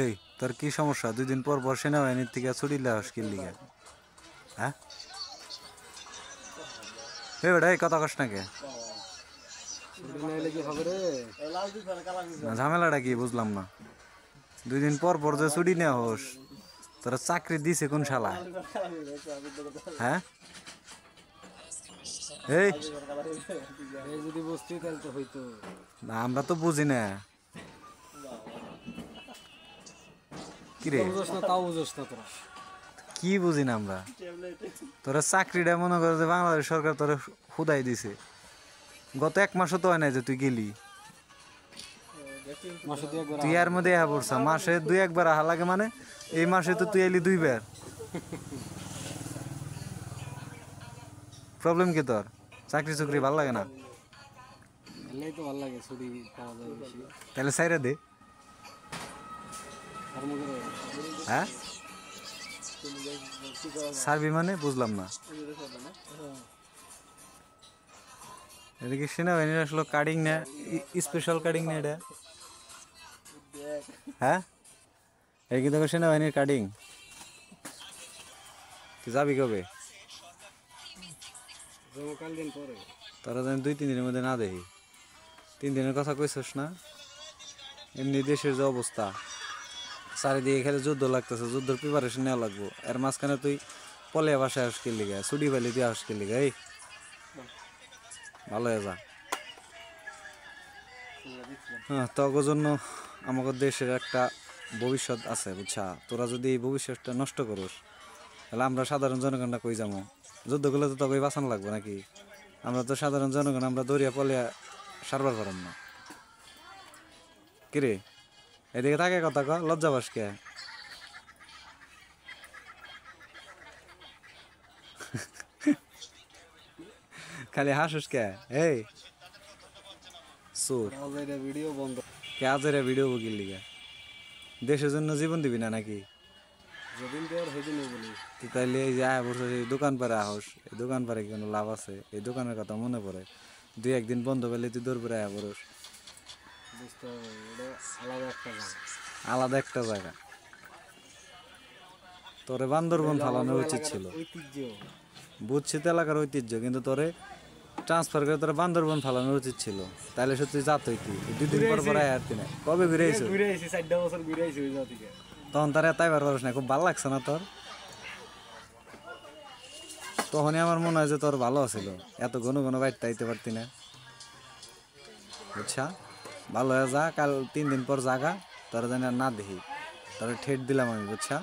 এই তোর কি সমস্যা? 2 দিন পর পর সেনাবাহিনীর থেকে ছুটি লাস কি লিগা? হ্যাঁ এই বেটা এই কথা কস না কে? ঝামেলাটা কি বুঝলাম না। 2 দিন পর পর যে ছুটি নেওয়া হোস, তোরা চাকরি দিছে কোন শালা? হ্যাঁ এই যদি বুঝতি তাহলে তো হইতো। না আমরা তো বুঝি না। কিরে বুঝোস না, তাও বুঝোস না তোরা। কি বুঝি না আমরা? তোরা চাকরিটা মনে করে যে বাংলাদেশ সরকার তোরা হুদাই দিছে। গত 1 মাসও তো হয় নাই যে তুই গেলি। তুই এর মধ্যে আহা পড়ছা মাসে 2-1 বার আহা লাগে, মানে এই মাসে তো তুই এলি 2 বার। প্রবলেম কি তোর? চাকরি চুকরি ভাল লাগে না? এলেই তো ভালো লাগে, ছুটি পাওয়া যায় বেশি। তাহলে সাইরা দে। হ্যাঁ সার্ভি মানে বুঝলাম না। এটা কি সেনাবাহিনীর আসলে কাটিং না, স্পেশাল কাটিং না এটা? হ্যাঁ এই কি তোকে সেনাবাহিনীর কাটিং? তুই যাবি কবে? দিন পরে। তোরা যেন 2-3 দিনের মধ্যে না দেখি। 3 দিনের কথা কইছস না? এমনি দেশের যে অবস্থা, চারিদিকে খেলে যুদ্ধ লাগতেছে, যুদ্ধের প্রিপারেশন নেওয়া লাগবো। এর মাঝখানে তুই পলিয়া বাসায় আসকে লিগা, ছুটি পাইলে তুই আসকে লিগা। এই ভালো হয়ে যা। হ্যাঁ তোর জন্য আমাদের দেশের একটা ভবিষ্যৎ আছে বুঝছা। তোরা যদি এই ভবিষ্যৎটা নষ্ট করিস তাহলে আমরা সাধারণ জনগণটা কই যাবো? যুদ্ধ করলে তো তোকে বাঁচানো লাগবো নাকি? আমরা তো সাধারণ জনগণ, আমরা দরিয়া পলিয়া সারবার পারম না। কিরে এদিকে থাকে কথা ক, লজ্জা পাস কে? খালি হাসুস কে? এই সুর ভিডিও বন্ধ। কে আজের ভিডিও বকির লিগা? দেশের জন্য জীবন দিবি না নাকি? যেদিন দেওয়ার সেদিন বলি। তুই তাইলে এই যে আয় বছর এই দোকান পারে আহস, এই দোকান পারে কি কোনো লাভ আছে? এই দোকানের কথা মনে পড়ে 2-1 দিন বন্ধ পেলে তুই দৌড় পরে আয় বরস। বুঝতে হবে, এটা আলাদা একটা জায়গা। আলাদা একটা জায়গা। তোরে বান্দরবন ফালানোর উচিত ছিল। ঐতিহ্য। বুঝছি তো এলাকার ঐতিহ্য, কিন্তু তোরে ট্রান্সফার করে তোরে বান্দরবন ফালানোর উচিত ছিল। তাইলে সত্যি যাত হইতি। 2 দিন পর পর আয় আর তুই না। কবে ঘুরে আইছো? ঘুরে আইছি 4 বছর ঘুরে আইছি ওই জায়গা থেকে। তখন তার এতই বার পারস না, খুব ভালো লাগছে না তোর? তখনই আমার মনে হয় যে তোর ভালো ছিল, এত ঘন ঘন বাইরতে আইতে পারতি না বুঝছা। ভালো হয়ে যা, কাল 3 দিন পর জাগা, তোরা যেন না দেখি। তোরা ঠেট দিলাম আমি বুঝছা।